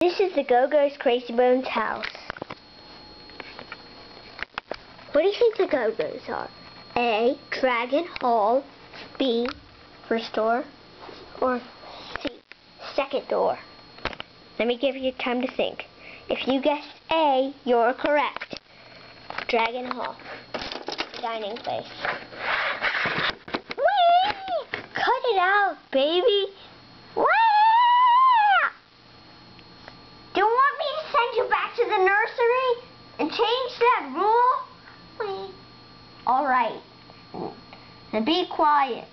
This is the Go-Go's Crazy Bones house. What do you think the Go-Go's are? A, Dragon Hall. B, first door. Or C, second door. Let me give you time to think. If you guessed A, you're correct. Dragon Hall. The dining place. Whee! Cut it out, baby. Whee! Do you want me to send you back to the nursery and change that rule? Whee! All right. Now be quiet.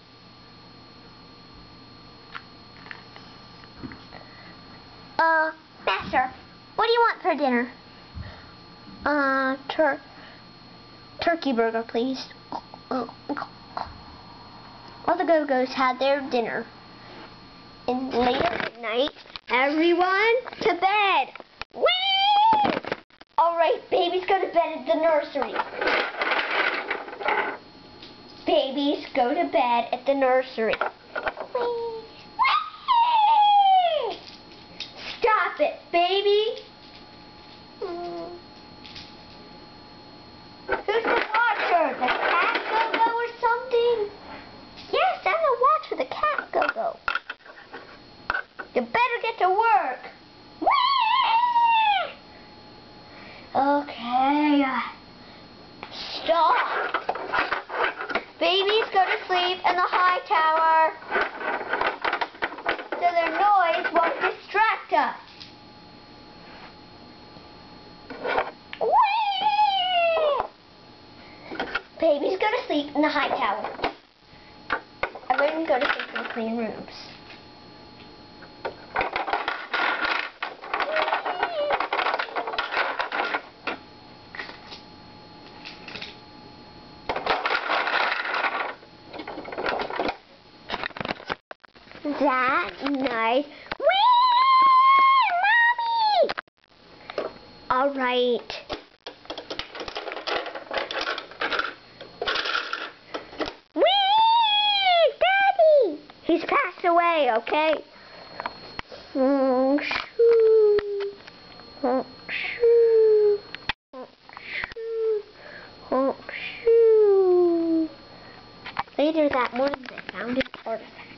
Master, what do you want for dinner? Turkey burger, please. All the Go-Go's had their dinner. And later at night, everyone to bed. Whee! All right, babies go to bed at the nursery. Babies go to bed at the nursery. Whee! Whee! Stop it, baby. Who's the watcher? The cat Go-Go or something? Yes, I'm the watcher, the cat Go-Go. You better get to work. Whee! Okay. Stop. Babies go to sleep in the high tower so their noise won't distract us. Babies go to sleep in the high tower. Everyone go to sleep in the clean rooms. That night. Whee! Mommy! All right. He's passed away, okay? Later that morning, they found an artifact.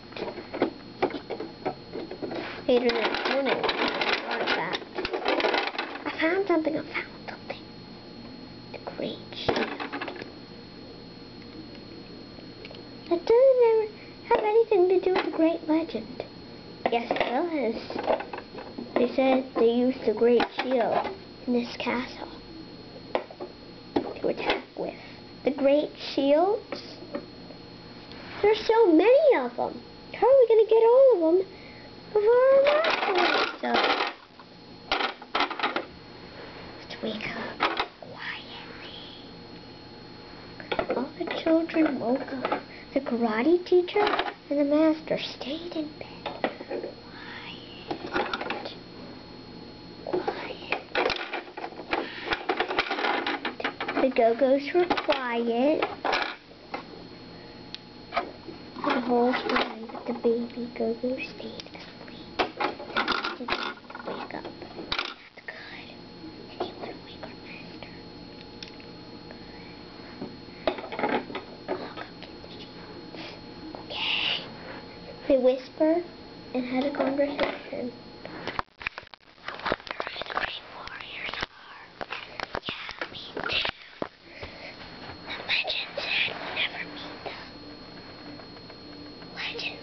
Later that morning, they found an artifact. I found something. The Great Shield. It doesn't ever have anything to do with the Great Legend. Yes, it does. They said they used the Great Shield in this castle to attack with. The Great Shields? There's so many of them. How are we going to get all of them before our master wakes up? Let's wake up quietly. All the children woke up. The karate teacher and the master stayed in bed. Quiet. The Go-Go's were quiet. The whole time that the baby Go-Go stayed asleep. Did not wake up. That's good. And he wouldn't wake our master. They whispered and had a conversation. I wonder who the great warriors are. Yeah, me too. The legend said we'll never meet them. Legend.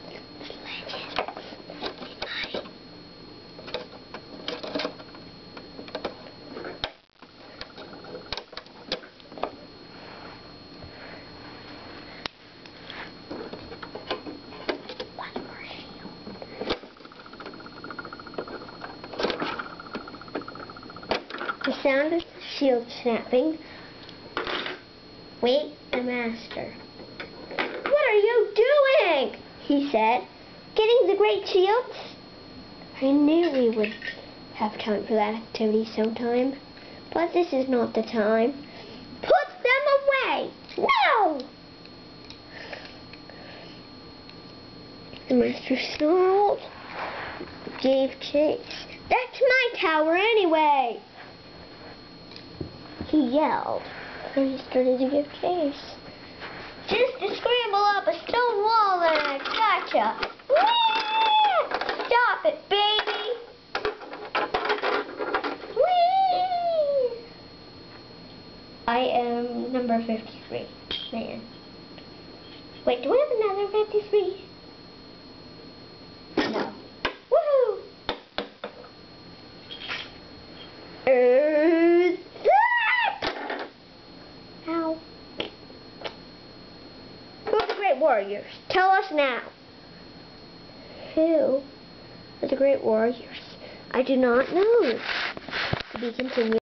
The sound of the shield snapping. Wake the master. What are you doing? He said. Getting the great shields? I knew we would have time for that activity sometime. But this is not the time. Put them away! No! The master snarled, gave chase. That's my tower anyway! He yelled, and he started to give chase. Just to scramble up a stone wall and I gotcha! Whee! Stop it, baby! Whee! I am number 53, man. Wait, do I have another 53? No. Woohoo! Ow. Who are the great warriors? Tell us now. Who are the great warriors? I do not know. To be continued.